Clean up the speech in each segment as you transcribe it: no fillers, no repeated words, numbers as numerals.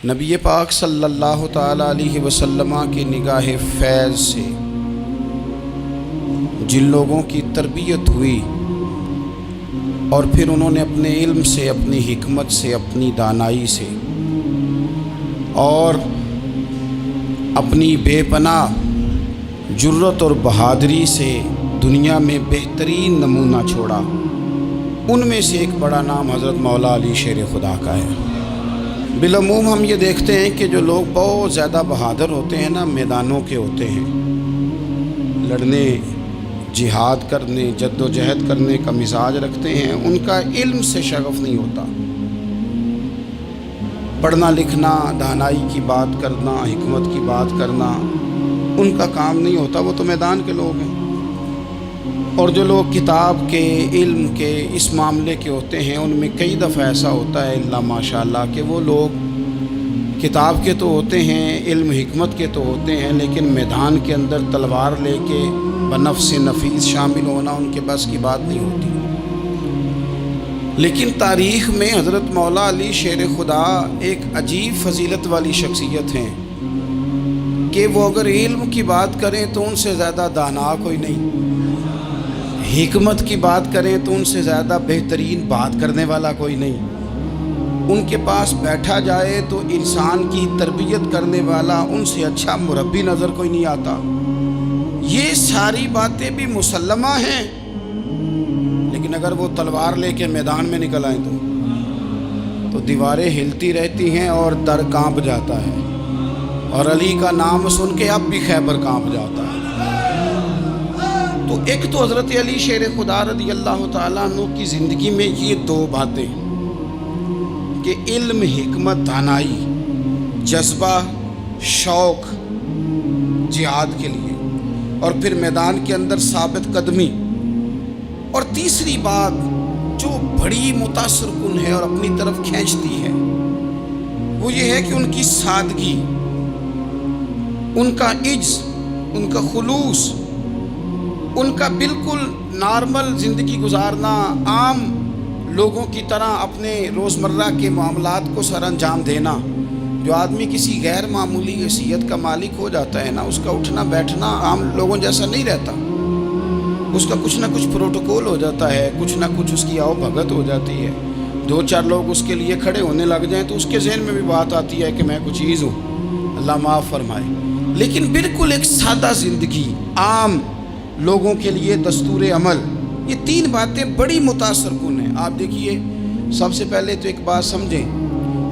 نبی پاک صلی اللہ تعالیٰ علیہ وسلم کی نگاہ فیض سے جن لوگوں کی تربیت ہوئی اور پھر انہوں نے اپنے علم سے، اپنی حکمت سے، اپنی دانائی سے اور اپنی بے پناہ جرت اور بہادری سے دنیا میں بہترین نمونہ چھوڑا، ان میں سے ایک بڑا نام حضرت مولا علی شیر خدا کا ہے۔ بالعموم ہم یہ دیکھتے ہیں کہ جو لوگ بہت زیادہ بہادر ہوتے ہیں نا، میدانوں کے ہوتے ہیں، لڑنے، جہاد کرنے، جد و جہد کرنے کا مزاج رکھتے ہیں، ان کا علم سے شغف نہیں ہوتا، پڑھنا لکھنا، دانائی کی بات کرنا، حکمت کی بات کرنا ان کا کام نہیں ہوتا، وہ تو میدان کے لوگ ہیں۔ اور جو لوگ کتاب کے، علم کے، اس معاملے کے ہوتے ہیں، ان میں کئی دفعہ ایسا ہوتا ہے اللہ ماشاءاللہ کہ وہ لوگ کتاب کے تو ہوتے ہیں، علم حکمت کے تو ہوتے ہیں، لیکن میدان کے اندر تلوار لے کے بنفس نفیس شامل ہونا ان کے بس کی بات نہیں ہوتی۔ لیکن تاریخ میں حضرت مولا علی شیر خدا ایک عجیب فضیلت والی شخصیت ہیں کہ وہ اگر علم کی بات کریں تو ان سے زیادہ دانا کوئی نہیں، حکمت کی بات کریں تو ان سے زیادہ بہترین بات کرنے والا کوئی نہیں، ان کے پاس بیٹھا جائے تو انسان کی تربیت کرنے والا ان سے اچھا مربی نظر کوئی نہیں آتا۔ یہ ساری باتیں بھی مسلمہ ہیں، لیکن اگر وہ تلوار لے کے میدان میں نکل آئیں تو دیواریں ہلتی رہتی ہیں اور در کانپ جاتا ہے، اور علی کا نام سن کے اب بھی خیبر کانپ جاتا ہے۔ تو ایک تو حضرت علی شیر خدا رضی اللہ تعالیٰ عنہ کی زندگی میں یہ دو باتیں کہ علم، حکمت، دانائی، جذبہ، شوق جہاد کے لیے، اور پھر میدان کے اندر ثابت قدمی، اور تیسری بات جو بڑی متاثر کن ہے اور اپنی طرف کھینچتی ہے وہ یہ ہے کہ ان کی سادگی، ان کا عجز، ان کا خلوص، ان کا بالکل نارمل زندگی گزارنا، عام لوگوں کی طرح اپنے روزمرہ کے معاملات کو سر انجام دینا۔ جو آدمی کسی غیر معمولی حیثیت کا مالک ہو جاتا ہے نا، اس کا اٹھنا بیٹھنا عام لوگوں جیسا نہیں رہتا، اس کا کچھ نہ کچھ پروٹوکول ہو جاتا ہے، کچھ نہ کچھ اس کی آؤ بھگت ہو جاتی ہے، دو چار لوگ اس کے لیے کھڑے ہونے لگ جائیں تو اس کے ذہن میں بھی بات آتی ہے کہ میں کچھ چیز ہوں، اللہ معاف فرمائے۔ لیکن بالکل ایک سادہ زندگی، عام لوگوں کے لیے دستور عمل، یہ تین باتیں بڑی متاثر کن ہیں۔ آپ دیکھیے، سب سے پہلے تو ایک بات سمجھیں،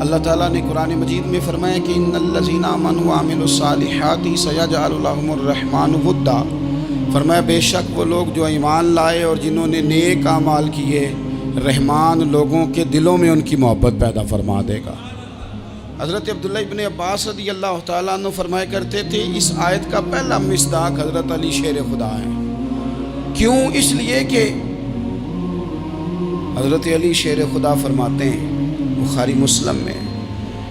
اللہ تعالیٰ نے قرآن مجید میں فرمایا کہ ان الذین آمنوا وعملوا الصالحات سیجعل لهم الرحمن ودا، فرمایا بے شک وہ لوگ جو ایمان لائے اور جنہوں نے نیک اعمال کیے، رحمان لوگوں کے دلوں میں ان کی محبت پیدا فرما دے گا۔ حضرت عبداللہ ابن عباس رضی اللہ تعالیٰ عنہ فرمایا کرتے تھے اس آیت کا پہلا مصداق حضرت علی شیر خدا ہے۔ کیوں؟ اس لیے کہ حضرت علی شیر خدا فرماتے ہیں، بخاری مسلم میں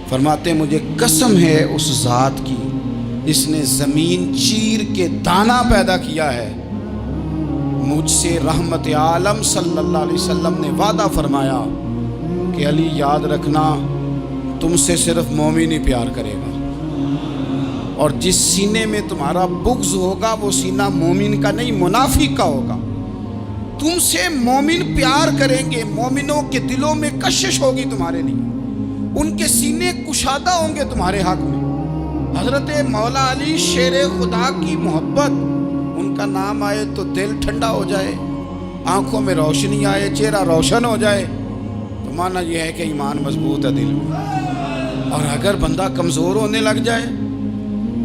فرماتے ہیں، مجھے قسم ہے اس ذات کی جس نے زمین چیر کے دانہ پیدا کیا ہے، مجھ سے رحمت عالم صلی اللہ علیہ وسلم نے وعدہ فرمایا کہ علی یاد رکھنا تم سے صرف مومن ہی پیار کرے گا، اور جس سینے میں تمہارا بغض ہوگا وہ سینہ مومن کا نہیں منافق کا ہوگا۔ تم سے مومن پیار کریں گے، مومنوں کے دلوں میں کشش ہوگی تمہارے لیے، ان کے سینے کشادہ ہوں گے تمہارے حق میں۔ حضرت مولا علی شیر خدا کی محبت، ان کا نام آئے تو دل ٹھنڈا ہو جائے، آنکھوں میں روشنی آئے، چہرہ روشن ہو جائے، تو مانا یہ ہے کہ ایمان مضبوط ہے دل میں۔ اور اگر بندہ کمزور ہونے لگ جائے،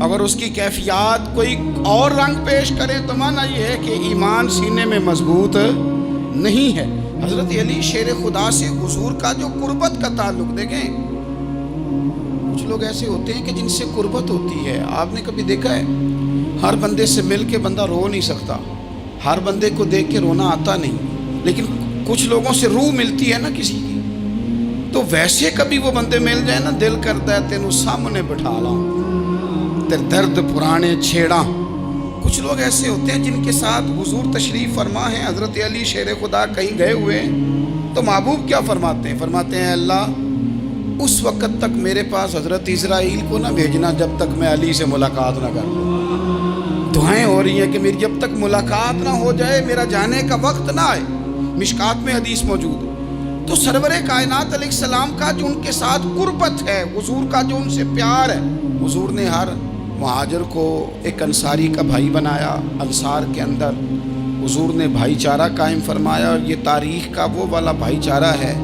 اگر اس کی کیفیات کوئی اور رنگ پیش کرے، تو مانا یہ ہے کہ ایمان سینے میں مضبوط نہیں ہے۔ حضرت علی شیر خدا سے حضور کا جو قربت کا تعلق، دیکھیں کچھ لوگ ایسے ہوتے ہیں کہ جن سے قربت ہوتی ہے، آپ نے کبھی دیکھا ہے ہر بندے سے مل کے بندہ رو نہیں سکتا، ہر بندے کو دیکھ کے رونا آتا نہیں، لیکن کچھ لوگوں سے روح ملتی ہے نا کسی کی، تو ویسے کبھی وہ بندے مل جائے نا، دل کرتا ہے تینوں سامنے بٹھا لاؤں، تیرے درد پرانے چھیڑا۔ کچھ لوگ ایسے ہوتے ہیں جن کے ساتھ حضور تشریف فرما ہے، حضرت علی شیر خدا کہیں گئے ہوئے ہیں تو محبوب کیا فرماتے ہیں؟ فرماتے ہیں اللہ اس وقت تک میرے پاس حضرت اسرائیل کو نہ بھیجنا جب تک میں علی سے ملاقات نہ کر لوں۔ دعائیں ہو رہی ہیں کہ میری جب تک ملاقات نہ ہو جائے، میرا جانے کا وقت نہ آئے۔ مشکات میں حدیث موجود ہے۔ تو سرور کائنات علیہ السلام کا جو ان کے ساتھ قربت ہے، حضور کا جو ان سے پیار ہے، حضور نے ہر مہاجر کو ایک انصاری کا بھائی بنایا۔ انصار کے اندر حضور نے بھائی چارہ قائم فرمایا، اور یہ تاریخ کا وہ والا بھائی چارہ ہے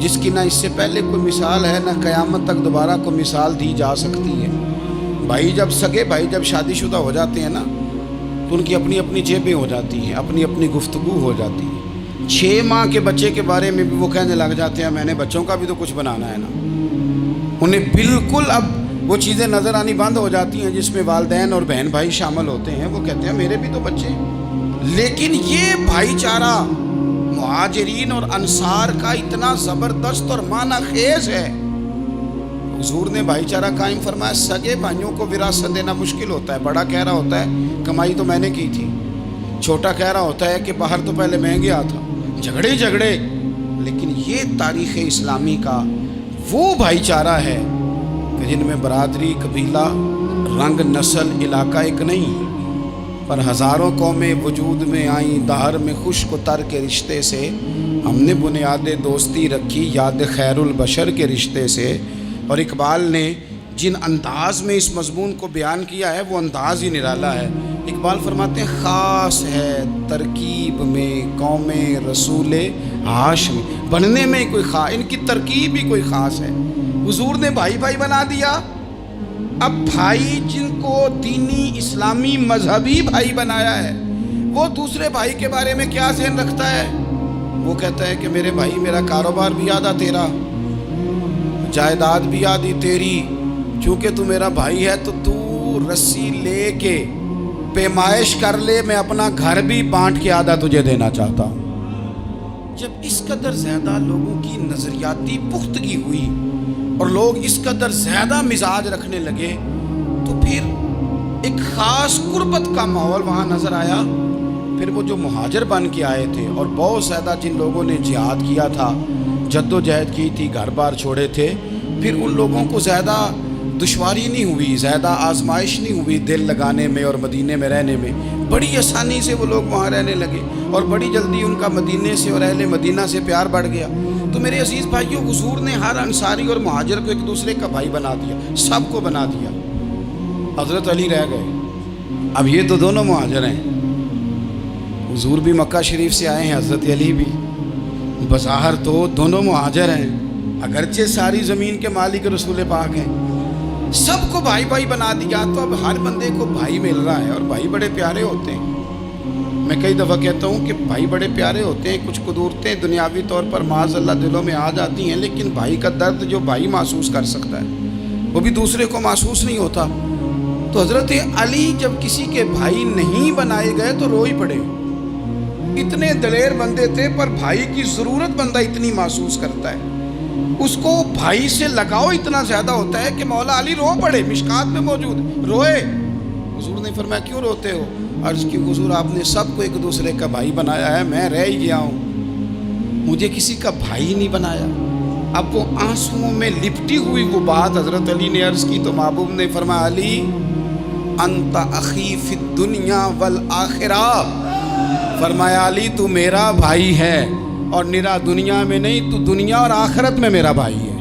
جس کی نہ اس سے پہلے کوئی مثال ہے، نہ قیامت تک دوبارہ کوئی مثال دی جا سکتی ہے۔ بھائی جب سگے بھائی جب شادی شدہ ہو جاتے ہیں نا، تو ان کی اپنی اپنی جیبیں ہو جاتی ہیں، اپنی اپنی گفتگو ہو جاتی ہے۔ 6 ماہ کے بچے کے بارے میں بھی وہ کہنے لگ جاتے ہیں میں نے بچوں کا بھی تو کچھ بنانا ہے نا۔ انہیں بالکل اب وہ چیزیں نظر آنی بند ہو جاتی ہیں جس میں والدین اور بہن بھائی شامل ہوتے ہیں۔ وہ کہتے ہیں میرے بھی تو بچے ہیں۔ لیکن یہ بھائی چارہ مہاجرین اور انصار کا اتنا زبردست اور معنی خیز ہے، حضور نے بھائی چارہ قائم فرمایا۔ سگے بھائیوں کو وراثت دینا مشکل ہوتا ہے۔ بڑا کہہ رہا ہوتا ہے کمائی تو میں نے کی تھی، چھوٹا کہہ رہا ہوتا ہے کہ باہر تو پہلے میں گیا تھا، جھگڑے۔ لیکن یہ تاریخ اسلامی کا وہ بھائی چارہ ہے کہ جن میں برادری، قبیلہ، رنگ، نسل، علاقہ ایک نہیں، پر ہزاروں قومیں وجود میں آئیں۔ دہر میں خشک و تر کے رشتے سے ہم نے بنیاد دوستی رکھی، یاد خیر البشر کے رشتے سے۔ اور اقبال نے جن انداز میں اس مضمون کو بیان کیا ہے وہ انداز ہی نرالا ہے۔ اقبال فرماتے ہیں خاص ہے ترکیب میں قوم رسول ہاشمی، بننے میں کوئی خاص، ان کی ترکیب بھی کوئی خاص ہے۔ حضور نے بھائی بھائی بنا دیا۔ اب بھائی جن کو دینی اسلامی مذہبی بھائی بنایا ہے، وہ دوسرے بھائی کے بارے میں کیا ذہن رکھتا ہے؟ وہ کہتا ہے کہ میرے بھائی میرا کاروبار بھی آدھا تیرا، جائیداد بھی آدھی تیری، چونکہ تو میرا بھائی ہے تو تو رسی لے کے پیمائش کر لے، میں اپنا گھر بھی بانٹ کے آدھا تجھے دینا چاہتا ہوں۔ جب اس قدر زیادہ لوگوں کی نظریاتی پختگی ہوئی اور لوگ اس قدر زیادہ مزاج رکھنے لگے، تو پھر ایک خاص قربت کا ماحول وہاں نظر آیا۔ پھر وہ جو مہاجر بن کے آئے تھے اور بہت زیادہ جن لوگوں نے جہاد کیا تھا، جد و جہد کی تھی، گھر بار چھوڑے تھے، پھر ان لوگوں کو زیادہ دشواری نہیں ہوئی، زیادہ آزمائش نہیں ہوئی دل لگانے میں اور مدینے میں رہنے میں۔ بڑی آسانی سے وہ لوگ وہاں رہنے لگے، اور بڑی جلدی ان کا مدینے سے اور اہل مدینہ سے پیار بڑھ گیا۔ تو میرے عزیز بھائیوں، حضور نے ہر انصاری اور مہاجر کو ایک دوسرے کا بھائی بنا دیا، سب کو بنا دیا۔ حضرت علی رہ گئے، اب یہ تو دونوں مہاجر ہیں۔ حضور بھی مکہ شریف سے آئے ہیں، حضرت علی بھی، بظاہر تو دونوں مہاجر ہیں، اگرچہ ساری زمین کے مالک رسول پاک ہیں۔ سب کو بھائی بھائی بنا دیا، تو اب ہر بندے کو بھائی مل رہا ہے، اور بھائی بڑے پیارے ہوتے ہیں۔ میں کئی دفعہ کہتا ہوں کہ بھائی بڑے پیارے ہوتے ہیں، کچھ قدورتیں دنیاوی طور پر معاذ اللہ دلوں میں آ جاتی ہیں، لیکن بھائی کا درد جو بھائی محسوس کر سکتا ہے وہ بھی دوسرے کو محسوس نہیں ہوتا۔ تو حضرت علی جب کسی کے بھائی نہیں بنائے گئے تو رو ہی پڑے۔ اتنے دلیر بندے تھے، پر بھائی کی ضرورت بندہ اتنی محسوس کرتا ہے، اس کو بھائی سے لگاؤ اتنا زیادہ ہوتا ہے کہ مولا علی رو پڑے، مشکات میں موجود روئے۔ حضور نے فرمایا کیوں روتے ہو؟ عرض کی حضور آپ نے سب کو ایک دوسرے کا بھائی بنایا ہے، میں رہ ہی گیا ہوں، مجھے کسی کا بھائی نہیں بنایا۔ اب وہ آنسوؤں میں لپٹی ہوئی وہ بات حضرت علی نے عرض کی، تو محبوب نے فرمایا علی انت اخی فی الدنیا والآخرہ، فرمایا علی تو میرا بھائی ہے، اور نرا دنیا میں نہیں، تو دنیا اور آخرت میں میرا بھائی ہے،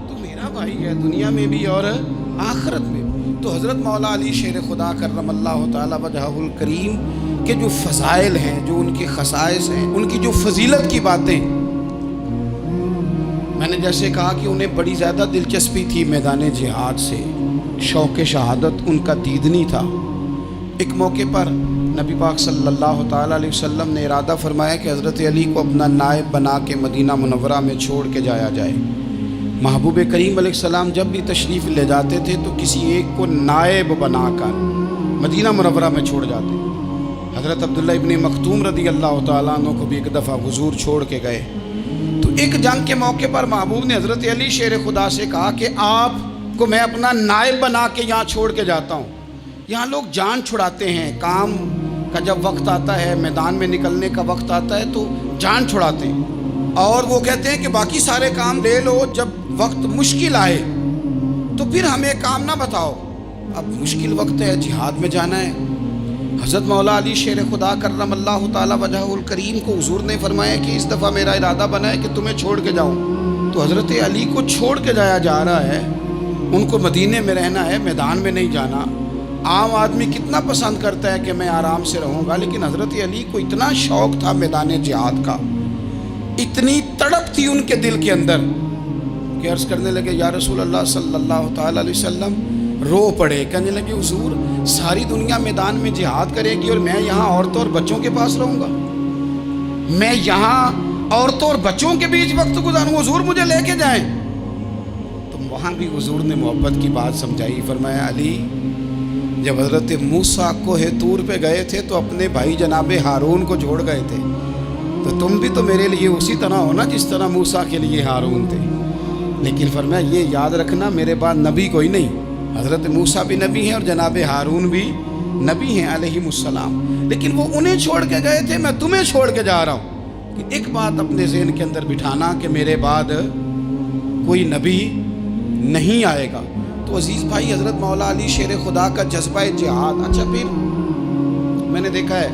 تو میرا بھائی ہے دنیا میں بھی اور آخرت میں بھی۔ تو حضرت مولا علی شیر خدا کرم اللہ تعالی وجہہ الکریم کے جو فضائل ہیں، جو ان کے خصائص ہیں، ان کی جو فضیلت کی باتیں، میں نے جیسے کہا کہ انہیں بڑی زیادہ دلچسپی تھی میدان جہاد سے، شوق شہادت ان کا دیدنی تھا۔ ایک موقع پر نبی پاک صلی اللہ تعالیٰ علیہ وسلم نے ارادہ فرمایا کہ حضرت علی کو اپنا نائب بنا کے مدینہ منورہ میں چھوڑ کے جایا جائے۔ محبوب کریم علیہ السلام جب بھی تشریف لے جاتے تھے تو کسی ایک کو نائب بنا کر مدینہ منورہ میں چھوڑ جاتے۔ حضرت عبداللہ ابن مختوم رضی اللہ تعالیٰ عنہ کو بھی ایک دفعہ حضور چھوڑ کے گئے، تو ایک جنگ کے موقع پر محبوب نے حضرت علی شیر خدا سے کہا کہ آپ کو میں اپنا نائب بنا کے یہاں چھوڑ کے جاتا ہوں۔ یہاں لوگ جان چھڑاتے ہیں، کام کا جب وقت آتا ہے، میدان میں نکلنے کا وقت آتا ہے تو جان چھڑاتے ہیں، اور وہ کہتے ہیں کہ باقی سارے کام لے لو، جب وقت مشکل آئے تو پھر ہمیں کام نہ بتاؤ۔ اب مشکل وقت ہے، جہاد میں جانا ہے۔ حضرت مولا علی شیر خدا کرم اللہ تعالی وجہہ الکریم کو حضور نے فرمایا کہ اس دفعہ میرا ارادہ بنا ہے کہ تمہیں چھوڑ کے جاؤں۔ تو حضرت علی کو چھوڑ کے جایا جا رہا ہے، ان کو مدینے میں رہنا ہے، میدان میں نہیں جانا۔ عام آدمی کتنا پسند کرتا ہے کہ میں آرام سے رہوں گا، لیکن حضرت علی کو اتنا شوق تھا میدان جہاد کا، اتنی تڑپ تھی ان کے دل کے اندر کہ عرض کرنے لگے یا رسول اللہ صلی اللہ تعالی علیہ وسلم، رو پڑے، کہنے لگے حضور ساری دنیا میدان میں جہاد کرے گی اور میں یہاں عورتوں اور بچوں کے پاس رہوں گا، میں یہاں عورتوں اور بچوں کے بیچ وقت گزاروں، حضور مجھے لے کے جائیں۔ تو وہاں بھی حضور نے محبت کی بات سمجھائی، فرمایا علی جب حضرت موسیٰ کوہ طور پہ گئے تھے تو اپنے بھائی جناب ہارون کو چھوڑ گئے تھے، تو تم بھی تو میرے لیے اسی طرح ہو نا جس طرح موسیٰ کے لیے ہارون تھے۔ لیکن فرمایا یہ یاد رکھنا میرے بعد نبی کوئی نہیں، حضرت موسیٰ بھی نبی ہیں اور جناب ہارون بھی نبی ہیں علیہم السلام، لیکن وہ انہیں چھوڑ کے گئے تھے، میں تمہیں چھوڑ کے جا رہا ہوں۔ کہ ایک بات اپنے ذہن کے اندر بٹھانا کہ میرے بعد کوئی نبی نہیں آئے گا۔ تو عزیز بھائی، حضرت مولا علی شیر خدا کا جذبہ جہاد۔ اچھا پھر میں نے دیکھا ہے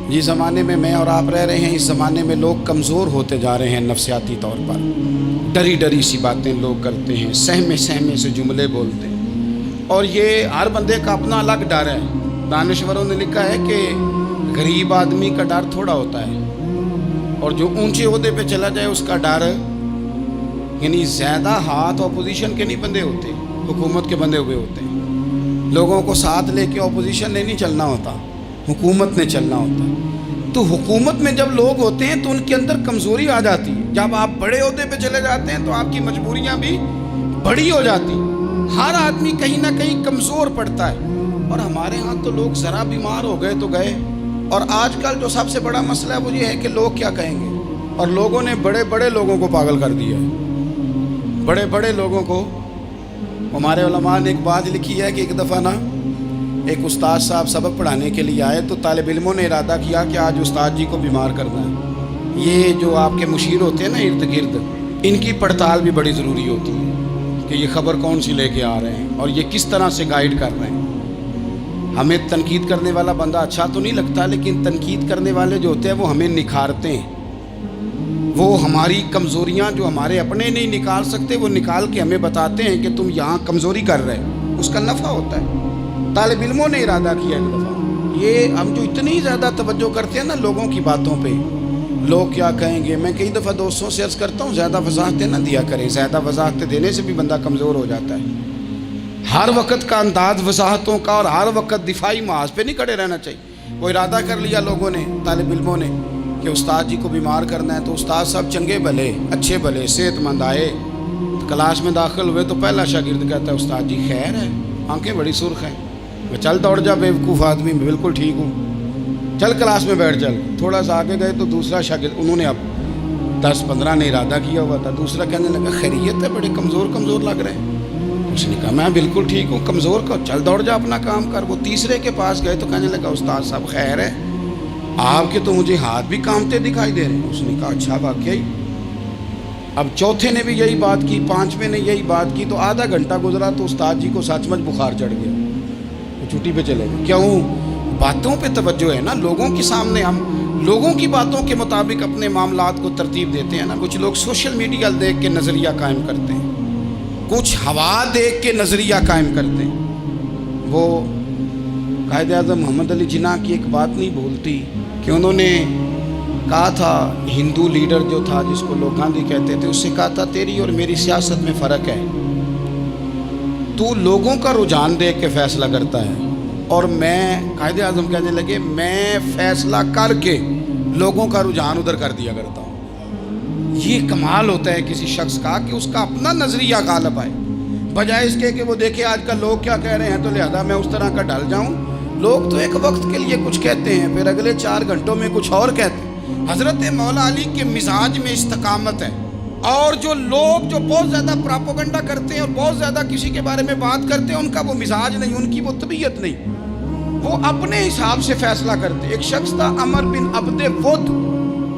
جس زمانے میں میں اور آپ رہ رہے ہیں، اس زمانے میں لوگ کمزور ہوتے جا رہے ہیں نفسیاتی طور پر، ڈری ڈری سی باتیں لوگ کرتے ہیں، سہمے سہمے سے جملے بولتے ہیں، اور یہ ہر بندے کا اپنا الگ ڈر ہے۔ دانشوروں نے لکھا ہے کہ غریب آدمی کا ڈر تھوڑا ہوتا ہے، اور جو اونچے عہدے پہ چلا جائے اس کا ڈر، یعنی زیادہ ہاتھ اپوزیشن کے نہیں بندے ہوتے، حکومت کے بندے ہوئے ہوتے ہیں۔ لوگوں کو ساتھ لے کے اپوزیشن نے نہیں چلنا ہوتا، حکومت نے چلنا ہوتا ہے۔ تو حکومت میں جب لوگ ہوتے ہیں تو ان کے اندر کمزوری آ جاتی ہے، جب آپ بڑے عہدے پہ چلے جاتے ہیں تو آپ کی مجبوریاں بھی بڑی ہو جاتی ہیں، ہر آدمی کہیں نہ کہیں کمزور پڑتا ہے۔ اور ہمارے ہاں تو لوگ ذرا بیمار ہو گئے تو گئے، اور آج کل جو سب سے بڑا مسئلہ ہے وہ یہ ہے کہ لوگ کیا کہیں گے، اور لوگوں نے بڑے بڑے لوگوں کو پاگل کر دیا ہے، بڑے بڑے لوگوں کو۔ ہمارے علماء نے ایک بات لکھی ہے کہ ایک دفعہ نا ایک استاد صاحب سبق پڑھانے کے لیے آئے تو طالب علموں نے ارادہ کیا کہ آج استاد جی کو بیمار کرنا ہے۔ یہ جو آپ کے مشیر ہوتے ہیں نا ارد گرد، ان کی پڑتال بھی بڑی ضروری ہوتی ہے کہ یہ خبر کون سی لے کے آ رہے ہیں اور یہ کس طرح سے گائیڈ کر رہے ہیں۔ ہمیں تنقید کرنے والا بندہ اچھا تو نہیں لگتا، لیکن تنقید کرنے والے جو ہوتے ہیں وہ ہمیں نکھارتے ہیں، وہ ہماری کمزوریاں جو ہمارے اپنے نہیں نکال سکتے وہ نکال کے ہمیں بتاتے ہیں کہ تم یہاں کمزوری کر رہے ہو، اس کا نفع ہوتا ہے۔ طالب علموں نے ارادہ کیا ایک دفعہ، یہ ہم جو اتنی زیادہ توجہ کرتے ہیں نا لوگوں کی باتوں پہ، لوگ کیا کہیں گے، میں کئی دفعہ دوستوں سے عرض کرتا ہوں زیادہ وضاحتیں نہ دیا کریں، زیادہ وضاحتیں دینے سے بھی بندہ کمزور ہو جاتا ہے۔ ہر وقت کا انداز وضاحتوں کا اور ہر وقت دفاعی محاذ پہ نہیں کھڑے رہنا چاہیے۔ وہ ارادہ کر لیا لوگوں نے، طالب علموں نے، کہ استاد جی کو بیمار کرنا ہے، تو استاد صاحب چنگے بھلے اچھے بھلے صحت مند آئے، کلاس میں داخل ہوئے تو پہلا شاگرد کہتا ہے استاد جی خیر ہے، آنکھیں بڑی سرخ ہیں۔ میں چل دوڑ جا بیوقوف آدمی، میں بالکل ٹھیک ہوں، چل کلاس میں بیٹھ چل۔ تھوڑا سا آگے گئے تو دوسرا شاگرد، انہوں نے اب 10-15 نے ارادہ کیا ہوا تھا، دوسرا کہنے لگا خیریت ہے، بڑے کمزور کمزور لگ رہے ہیں۔ اس نے کہا میں بالکل ٹھیک ہوں، کمزور کو چل دوڑ جا اپنا کام کر۔ وہ تیسرے کے پاس گئے تو کہنے لگا استاد صاحب خیر ہے، آپ کے تو مجھے ہاتھ بھی کامتے دکھائی دے رہے ہیں۔ اس نے کہا اچھا واقعی۔ اب چوتھے نے بھی یہی بات کی، پانچویں نے یہی بات کی، تو آدھا گھنٹہ گزرا تو استاد جی کو سچ مچ بخار چڑھ گیا، وہ چھٹی پہ چلے گئے۔ کیوں؟ باتوں پہ توجہ ہے نا، لوگوں کے سامنے ہم لوگوں کی باتوں کے مطابق اپنے معاملات کو ترتیب دیتے ہیں نا۔ کچھ لوگ سوشل میڈیا دیکھ کے نظریہ قائم کرتے ہیں، کچھ ہوا دیکھ کے نظریہ قائم کرتے ہیں۔ وہ قائد اعظم محمد علی جناح کی ایک بات نہیں بھولتی کہ انہوں نے کہا تھا، ہندو لیڈر جو تھا جس کو لوگ گاندھی کہتے تھے، اس سے کہا تھا تیری اور میری سیاست میں فرق ہے، تو لوگوں کا رجحان دیکھ کے فیصلہ کرتا ہے، اور میں قائد اعظم کہنے لگے میں فیصلہ کر کے لوگوں کا رجحان ادھر کر دیا کرتا ہوں۔ یہ کمال ہوتا ہے کسی شخص کا کہ اس کا اپنا نظریہ غالب آئے، بجائے اس کے کہ وہ دیکھے آج کل لوگ کیا کہہ رہے ہیں تو لہذا میں اس طرح کا ڈل جاؤں۔ لوگ تو ایک وقت کے لیے کچھ کہتے ہیں، پھر اگلے 4 گھنٹوں میں کچھ اور کہتے ہیں۔ حضرت مولا علی کے مزاج میں استقامت ہے، اور جو لوگ جو بہت زیادہ پراپوگنڈا کرتے ہیں اور بہت زیادہ کسی کے بارے میں بات کرتے ہیں، ان کا وہ مزاج نہیں، ان کی وہ طبیعت نہیں، وہ اپنے حساب سے فیصلہ کرتے۔ ایک شخص تھا عمر بن عبد ود،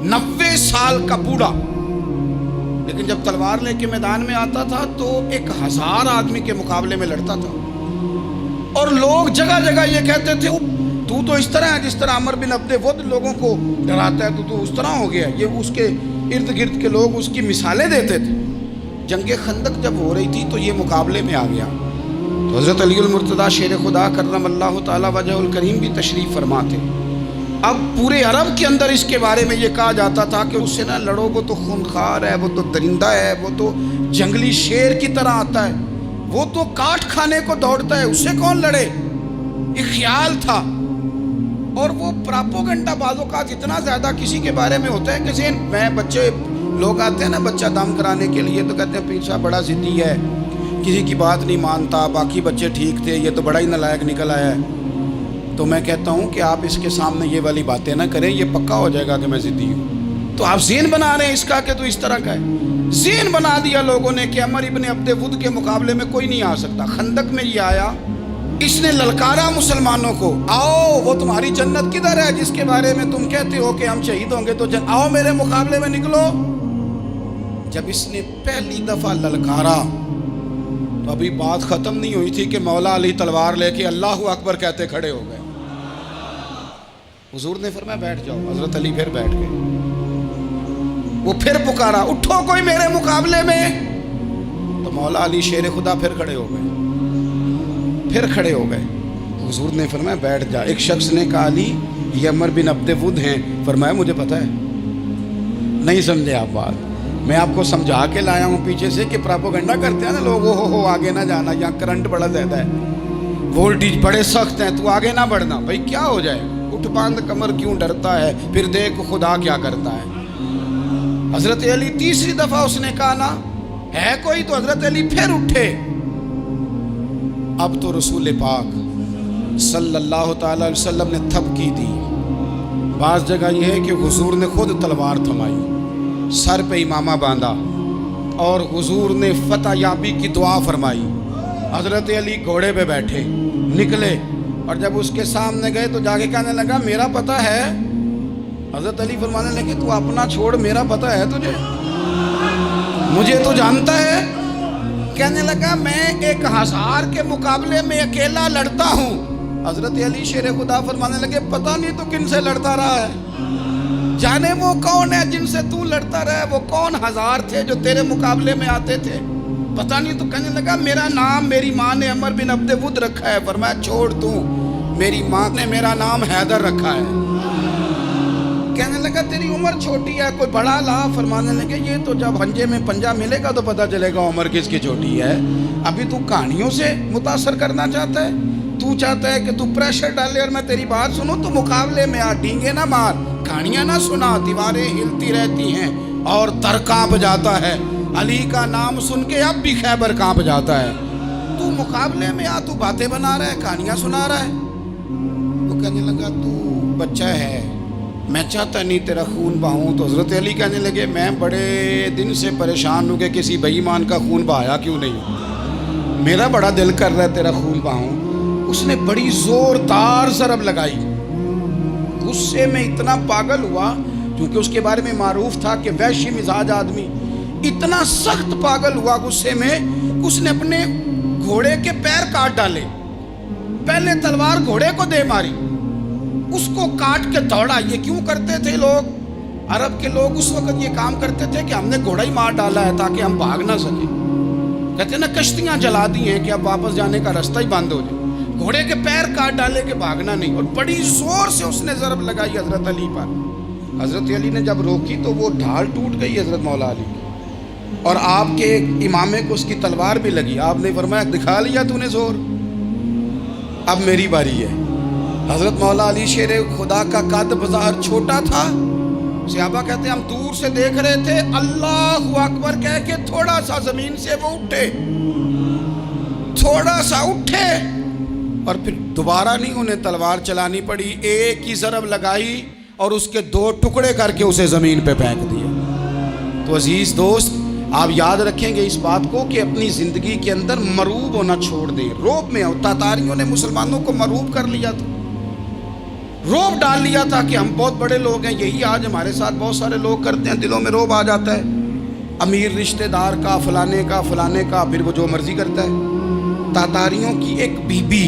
90 سال کا بوڑھا، لیکن جب تلوار لے کے میدان میں آتا تھا تو 1000 آدمی کے مقابلے میں لڑتا تھا، اور لوگ جگہ جگہ یہ کہتے تھے تو اس طرح ہے جس طرح عمر بن عبد ود لوگوں کو ڈراتا ہے، تو اس طرح ہو گیا۔ یہ اس کے ارد گرد کے لوگ اس کی مثالیں دیتے تھے۔ جنگ خندق جب ہو رہی تھی تو یہ مقابلے میں آ گیا، تو حضرت علی المرتضیٰ شیر خدا کرم اللہ تعالی وجہ الکریم بھی تشریف فرما تھے۔ اب پورے عرب کے اندر اس کے بارے میں یہ کہا جاتا تھا کہ اس سے نہ لڑو، وہ تو خونخوار ہے، وہ تو درندہ ہے، وہ تو جنگلی شیر کی طرح آتا ہے، وہ تو کاٹ کھانے کو دوڑتا ہے، اس سے کون لڑے؟ ایک خیال تھا۔ اور وہ پراپوگنڈا بعض اوقات اتنا زیادہ کسی کے بارے میں ہوتا ہے کہ ذہن میں بچے لوگ آتے ہیں نا بچہ دم کرانے کے لیے، تو کہتے ہیں پیر صاحب بڑا ضدی ہے، کسی کی بات نہیں مانتا، باقی بچے ٹھیک تھے، یہ تو بڑا ہی نالائق نکل آیا ہے۔ تو میں کہتا ہوں کہ آپ اس کے سامنے یہ والی باتیں نہ کریں، یہ پکا ہو جائے گا کہ میں ضدی ہوں۔ تو آپ ذہن بنا رہے ہیں اس کا کہ تو اس طرح کا ہے۔ ذہن بنا دیا لوگوں نے کہ عمر ابن عبد ود کے مقابلے میں کوئی نہیں آ سکتا۔ خندق میں یہ آیا، اس نے للکارا مسلمانوں کو، آؤ وہ تمہاری جنت کدھر ہے جس کے بارے میں تم کہتے ہو کہ ہم شہید ہوں گے، تو آؤ میرے مقابلے میں نکلو۔ جب اس نے پہلی دفعہ للکارا تو ابھی بات ختم نہیں ہوئی تھی کہ مولا علی تلوار لے کے اللہ اکبر کہتے کھڑے ہو گئے۔ حضور نے فرمایا بیٹھ جاؤ، حضرت علی پھر بیٹھ گئے۔ وہ پھر پکارا اٹھو کوئی میرے مقابلے میں، تو مولا علی شیر خدا پھر کھڑے ہو گئے، پھر کھڑے ہو گئے۔ حضور نے فرمایا بیٹھ جا۔ ایک شخص نے کہا علی یہ عمر بن عبد ود ہیں، فرمایا مجھے پتہ ہے۔ نہیں سمجھے آپ بات، میں آپ کو سمجھا کے لایا ہوں پیچھے سے کہ پراپوگنڈا کرتے ہیں نا لوگ، ہو آگے نہ جانا، یہاں کرنٹ بڑا زیادہ ہے، وولٹیج بڑے سخت ہیں، تو آگے نہ بڑھنا۔ بھائی کیا ہو جائے، اٹھ باندھ کمر کیوں ڈرتا ہے، پھر دیکھ خدا کیا کرتا ہے۔ حضرت علی تیسری دفعہ اس نے کہا نا ہے کوئی، تو حضرت علی پھر اٹھے۔ اب تو رسول پاک صلی اللہ تعالی علیہ وسلم نے تھپ کی دی۔ بعض جگہ یہ ہے کہ حضور نے خود تلوار تھمائی، سر پہ امامہ باندھا، اور حضور نے فتح یابی کی دعا فرمائی۔ حضرت علی گھوڑے پہ بیٹھے نکلے، اور جب اس کے سامنے گئے تو جا کے کہنے لگا میرا پتہ ہے۔ حضرت علی فرمانے لگے تو اپنا چھوڑ، میرا پتہ ہے تجھے، مجھے تو جانتا ہے۔ کہنے لگا میں 1000 کے مقابلے میں اکیلا لڑتا ہوں۔ حضرت علی شیر خدا فرمانے لگے پتہ نہیں تو کن سے لڑتا رہا ہے، جانے وہ کون ہے جن سے تو لڑتا رہا ہے، وہ کون 1000 تھے جو تیرے مقابلے میں آتے تھے، پتہ نہیں۔ تو کہنے لگا میرا نام میری ماں نے عمر بن عبد ود رکھا ہے۔ فرمایا چھوڑ تو، میری ماں نے میرا نام حیدر رکھا ہے۔ کہنے لگا تیری عمر چھوٹی ہے، کوئی بڑا لا۔ فرمانے لگے یہ تو جب پنجے میں پنجہ ملے گا تو پتہ چلے گا عمر کس کی چھوٹی ہے، ابھی تو کہانیوں سے متاثر کرنا چاہتا ہے، تو چاہتا ہے کہ تو پریشر ڈالے اور میں تیری بات سنوں، تو مقابلے میں آ، ڈینگے نہ مار، کہانیاں نہ سنا، دیواریں ہلتی رہتی ہیں اور در کانپ جاتا ہے۔ علی کا نام سن کے اب بھی خیبر کانپ جاتا ہے، تو مقابلے میں آ، تو باتیں بنا رہا ہے، کہانیاں سنا رہا ہے۔ وہ کہنے لگا تو بچہ ہے، میں چاہتا نہیں تیرا خون بہاؤں۔ تو حضرت علی کہنے لگے میں بڑے دن سے پریشان ہوں کہ کسی بے ایمان کا خون بہایا کیوں نہیں، میرا بڑا دل کر رہا ہے تیرا خون بہاؤں۔ اس نے بڑی زوردار ضرب لگائی، غصے میں اتنا پاگل ہوا، کیونکہ اس کے بارے میں معروف تھا کہ وحشی مزاج آدمی، اتنا سخت پاگل ہوا غصے میں، اس نے اپنے گھوڑے کے پیر کاٹ ڈالے، پہلے تلوار گھوڑے کو دے ماری، اس کو کاٹ کے دوڑا۔ یہ کیوں کرتے تھے لوگ، عرب کے لوگ اس وقت یہ کام کرتے تھے کہ ہم نے گھوڑا ہی مار ڈالا ہے تاکہ ہم بھاگ نہ سکیں، کہتے ہیں نا کشتیاں جلا دی ہیں کہ اب واپس جانے کا راستہ ہی بند ہو جائے، گھوڑے کے پیر کاٹ ڈالے کہ بھاگنا نہیں۔ اور بڑی زور سے اس نے ضرب لگائی حضرت علی پر۔ حضرت علی نے جب روکی تو وہ ڈھال ٹوٹ گئی حضرت مولا علی کی، اور آپ کے امامے کو اس کی تلوار بھی لگی۔ آپ نے فرمایا دکھا لیا تو نے زور، اب میری باری ہے۔ حضرت مولا علی شیر خدا کا قد بظاہر چھوٹا تھا، صحابہ کہتے ہیں ہم دور سے دیکھ رہے تھے، اللہ اکبر کہہ کے تھوڑا سا زمین سے وہ اٹھے، تھوڑا سا اٹھے، اور پھر دوبارہ نہیں انہیں تلوار چلانی پڑی، ایک ہی ضرب لگائی اور اس کے 2 ٹکڑے کر کے اسے زمین پہ پھینک دیا۔ تو عزیز دوست آپ یاد رکھیں گے اس بات کو کہ اپنی زندگی کے اندر مروب ہونا چھوڑ دیں۔ روب میں ہو، تاتاریوں نے مسلمانوں کو مروب کر لیا تھا، روب ڈال لیا تھا کہ ہم بہت بڑے لوگ ہیں. یہی آج ہمارے ساتھ بہت سارے لوگ کرتے ہیں, دلوں میں روب آ جاتا ہے امیر رشتہ دار کا, فلانے کا, پھر وہ جو مرضی کرتا ہے. تاتاریوں کی ایک بی بی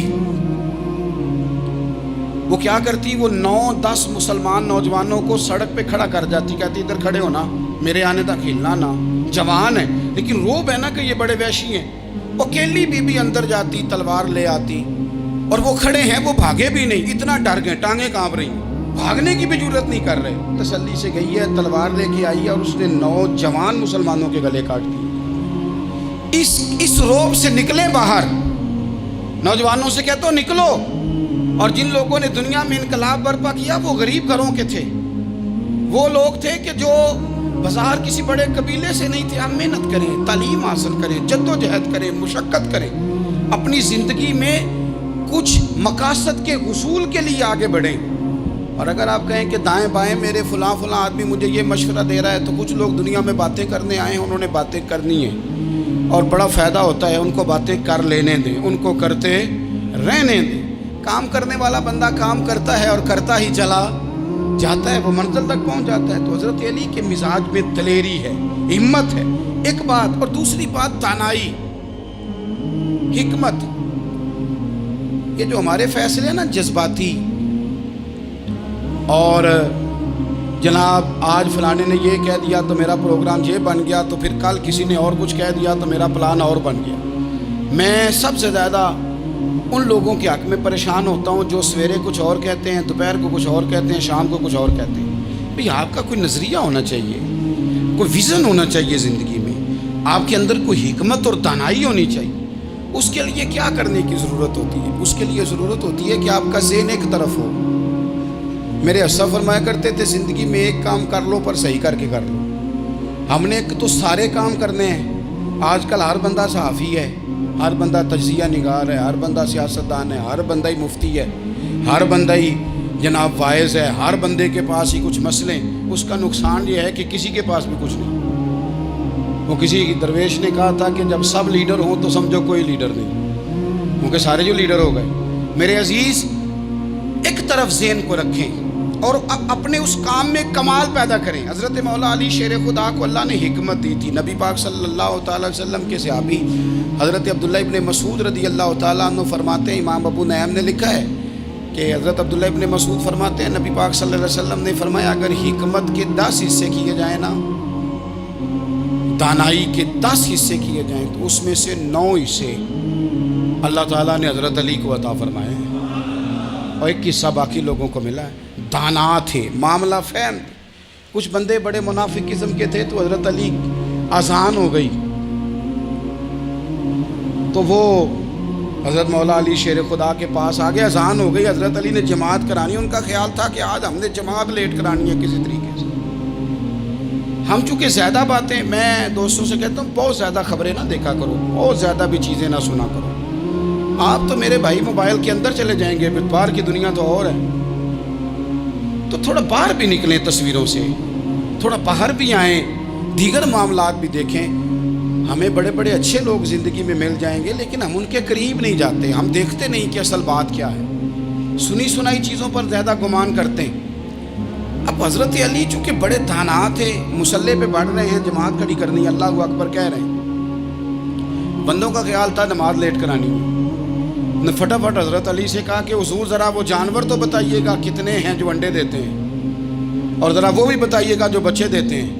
وہ کیا کرتی, وہ 9-10 مسلمان نوجوانوں کو سڑک پہ کھڑا کر جاتی, کہتی ادھر کھڑے ہونا, میرے آنے تک ہلنا نا. جوان ہے لیکن روب ہے نا کہ یہ بڑے وحشی ہیں. اکیلی بی بی اندر جاتی, تلوار لے آتی, اور وہ کھڑے ہیں, وہ بھاگے بھی نہیں, اتنا ڈر گئے, ٹانگیں کانپ رہی, بھاگنے کی بھی جرت نہیں کر رہے. تسلی سے گئی ہے, تلوار لے کے آئی ہے, اور اس نے 9 جوان مسلمانوں کے گلے کاٹ دیے. اس روب سے نکلے باہر, نوجوانوں سے کہتا ہوں نکلو. اور جن لوگوں نے دنیا میں انقلاب برپا کیا وہ غریب گھروں کے تھے, وہ لوگ تھے کہ جو بازار کسی بڑے قبیلے سے نہیں تھے. ہم محنت کریں, تعلیم حاصل کریں, جد و جہد کریں, مشقت کریں, اپنی زندگی میں کچھ مقاصد کے حصول کے لیے آگے بڑھیں. اور اگر آپ کہیں کہ دائیں بائیں میرے فلاں آدمی مجھے یہ مشورہ دے رہا ہے, تو کچھ لوگ دنیا میں باتیں کرنے آئے ہیں, انہوں نے باتیں کرنی ہیں اور بڑا فائدہ ہوتا ہے, ان کو باتیں کر لینے دیں, ان کو کرتے رہنے دیں. کام کرنے والا بندہ کام کرتا ہے اور کرتا ہی چلا جاتا ہے, وہ منزل تک پہنچ جاتا ہے. تو حضرت علی کے مزاج میں دلیری ہے, ہمت ہے, ایک بات. اور دوسری بات دانائی, حکمت. یہ جو ہمارے فیصلے ہیں نا جذباتی, اور جناب آج فلانے نے یہ کہہ دیا تو میرا پروگرام یہ بن گیا, تو پھر کل کسی نے اور کچھ کہہ دیا تو میرا پلان اور بن گیا. میں سب سے زیادہ ان لوگوں کے حق میں پریشان ہوتا ہوں جو سویرے کچھ اور کہتے ہیں, دوپہر کو کچھ اور کہتے ہیں, شام کو کچھ اور کہتے ہیں. بھئی آپ کا کوئی نظریہ ہونا چاہیے, کوئی ویژن ہونا چاہیے زندگی میں, آپ کے اندر کوئی حکمت اور دانائی ہونی چاہیے. اس کے لیے کیا کرنے کی ضرورت ہوتی ہے؟ اس کے لیے ضرورت ہوتی ہے کہ آپ کا ذہن ایک طرف ہو. میرے اسا فرمایا کرتے تھے زندگی میں ایک کام کر لو پر صحیح کر کے کر لو. ہم نے تو سارے کام کرنے ہیں. آج کل ہر بندہ صحافی ہے, ہر بندہ تجزیہ نگار ہے, ہر بندہ سیاستدان ہے, ہر بندہ ہی مفتی ہے, ہر بندہ ہی جناب واعظ ہے, ہر بندے کے پاس ہی کچھ مسئلے. اس کا نقصان یہ ہے کہ کسی کے پاس بھی کچھ نہیں. وہ کسی درویش نے کہا تھا کہ جب سب لیڈر ہوں تو سمجھو کوئی لیڈر نہیں, کیونکہ سارے جو لیڈر ہو گئے. میرے عزیز, ایک طرف ذہن کو رکھیں اور اپنے اس کام میں کمال پیدا کریں. حضرت مولا علی شیر خدا کو اللہ نے حکمت دی تھی. نبی پاک صلی اللہ تعالی وسلم کے صحابی حضرت عبداللہ ابن مسعود رضی اللہ تعالیٰ عنہ فرماتے ہیں, امام ابو نعیم نے لکھا ہے کہ حضرت عبداللہ ابن مسعود فرماتے ہیں نبی پاک صلی اللہ علیہ وسلم نے فرمایا اگر حکمت کے 10 حصے کیے جائیں نا, دانائی کے 10 حصے کیے جائیں, تو اس میں سے 9 حصے اللہ تعالیٰ نے حضرت علی کو عطا فرمائے ہیں, اور ایک حصہ باقی لوگوں کو ملا ہے. دانا تھے, معاملہ فہم. کچھ بندے بڑے منافق قسم کے تھے, تو حضرت علی اذان ہو گئی تو وہ حضرت مولا علی شیر خدا کے پاس آگے, اذان ہو گئی, حضرت علی نے جماعت کرانی. ان کا خیال تھا کہ آج ہم نے جماعت لیٹ کرانی ہے کسی طریقے سے. ہم چونکہ زیادہ باتیں, میں دوستوں سے کہتا ہوں بہت زیادہ خبریں نہ دیکھا کرو, بہت زیادہ بھی چیزیں نہ سنا کرو. آپ تو میرے بھائی موبائل کے اندر چلے جائیں گے, پھر باہر کی دنیا تو اور ہے. تو تھوڑا باہر بھی نکلیں تصویروں سے, تھوڑا باہر بھی آئیں, دیگر معاملات بھی دیکھیں. ہمیں بڑے بڑے اچھے لوگ زندگی میں مل جائیں گے, لیکن ہم ان کے قریب نہیں جاتے, ہم دیکھتے نہیں کہ اصل بات کیا ہے, سنی سنائی چیزوں پر زیادہ گمان کرتے ہیں. اب حضرت علی چونکہ بڑے دانا تھے, مسلح پہ بڑھ رہے ہیں, جماعت کھڑی کرنی, اللہ اکبر کہہ رہے ہیں. بندوں کا خیال تھا نماز لیٹ کرانی. نے فٹافٹ حضرت علی سے کہا کہ حضور ذرا وہ جانور تو بتائیے گا کتنے ہیں جو انڈے دیتے ہیں, اور ذرا وہ بھی بتائیے گا جو بچے دیتے ہیں.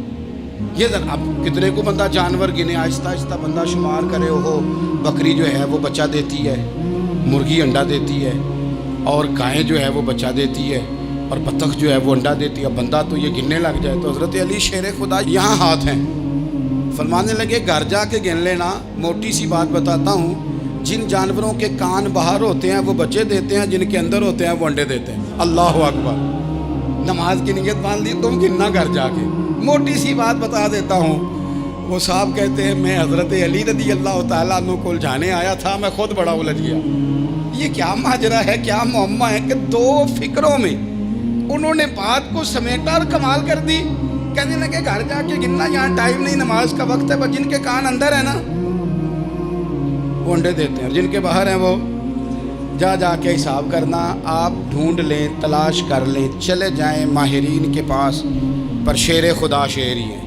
یہ ذرا اب کتنے کو بندہ جانور گنے, آہستہ آہستہ بندہ شمار کرے. ہو بکری جو ہے وہ بچہ دیتی ہے, مرغی انڈا دیتی ہے, اور گائیں جو ہے وہ بچہ دیتی ہے, اور بطخ جو ہے وہ انڈا دیتی ہے. بندہ تو یہ گننے لگ جائے. تو حضرت علی شیر خدا یہاں ہاتھ ہیں, فرمانے لگے گھر جا کے گن لینا. موٹی سی بات بتاتا ہوں, جن جانوروں کے کان باہر ہوتے ہیں وہ بچے دیتے ہیں, جن کے اندر ہوتے ہیں وہ انڈے دیتے ہیں. اللہ اکبر. نماز کی نیت مان لی, تم گننا گھر جا کے. موٹی سی بات بتا دیتا ہوں. وہ صاحب کہتے ہیں میں حضرت علی رضی اللہ تعالیٰ عنہ کو الجھانے آیا تھا, میں خود بڑا الجھ گیا. یہ کیا ماجرا ہے, کیا معمہ ہے کہ 2 فکروں میں انہوں نے بات کو سمیٹا اور کمال کر دی. کہنے لگے گھر جا کے گننا, یہاں ٹائم نہیں, نماز کا وقت ہے. بس جن کے کان اندر ہے نا وہ انڈے دیتے ہیں, اور جن کے باہر ہیں وہ جا جا کے حساب کرنا، آپ ڈھونڈ لیں، تلاش کر لیں، چلے جائیں ماہرین کے پاس، پر شیر خدا شیر ہی ہے۔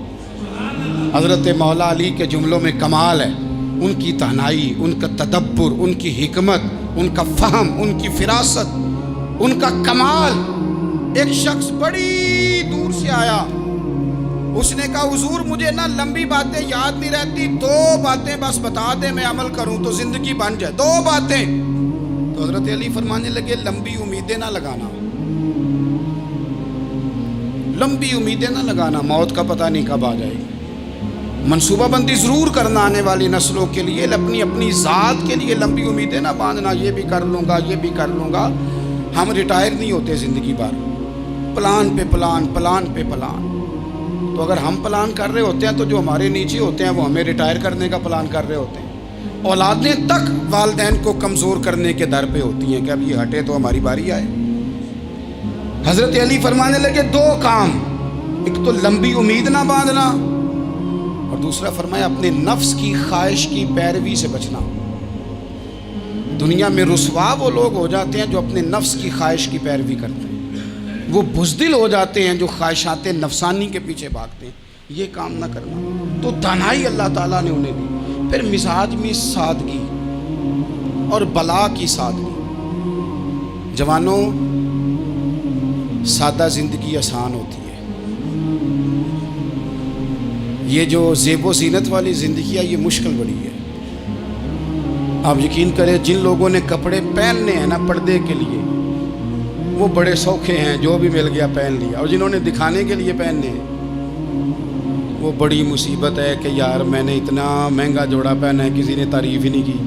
حضرت مولا علی کے جملوں میں کمال ہے، ان کی تنہائی، ان کا تدبر، ان کی حکمت، ان کا فہم، ان کی فراست، ان کا کمال۔ ایک شخص بڑی دور سے آیا، اس نے کہا حضور مجھے نا لمبی باتیں یاد نہیں رہتی، 2 باتیں بس بتا دیں میں عمل کروں تو زندگی بن جائے، 2 باتیں۔ تو حضرت علی فرمانے لگے لمبی امیدیں نہ لگانا، لمبی امیدیں نہ لگانا، موت کا پتہ نہیں کب آ جائے گی۔ منصوبہ بندی ضرور کرنا آنے والی نسلوں کے لیے، اپنی ذات کے لیے لمبی امیدیں نہ باندھنا، یہ بھی کر لوں گا، یہ بھی کر لوں گا۔ ہم ریٹائر نہیں ہوتے زندگی بھر، پلان پہ پلان، پلان پہ پلان۔ تو اگر ہم پلان کر رہے ہوتے ہیں تو جو ہمارے نیچے ہوتے ہیں وہ ہمیں ریٹائر کرنے کا پلان کر رہے ہوتے ہیں۔ اولادیں تک والدین کو کمزور کرنے کے در پہ ہوتی ہیں کہ اب یہ ہٹے تو ہماری باری آئے۔ حضرت علی فرمانے لگے 2 کام، ایک تو لمبی امید نہ باندھنا، اور دوسرا فرمایا اپنے نفس کی خواہش کی پیروی سے بچنا۔ دنیا میں رسوا وہ لوگ ہو جاتے ہیں جو اپنے نفس کی خواہش کی پیروی کرتے ہیں، وہ بزدل ہو جاتے ہیں جو خواہشات نفسانی کے پیچھے بھاگتے ہیں۔ یہ کام نہ کرنا، تو تنہائی اللہ تعالیٰ نے انہیں دی۔ پھر مزاج میں سادگی اور بلا کی سادگی۔ جوانوں، سادہ زندگی آسان ہوتی ہے۔ یہ جو زیب و زینت والی زندگی ہے یہ مشکل بڑی ہے۔ آپ یقین کریں جن لوگوں نے کپڑے پہننے ہیں نا پردے کے لیے، وہ بڑے سوکھے ہیں، جو بھی مل گیا پہن لیا، اور جنہوں نے دکھانے کے لیے پہننے ہیں وہ بڑی مصیبت ہے کہ یار میں نے اتنا مہنگا جوڑا پہنا ہے، کسی نے تعریف ہی نہیں کی۔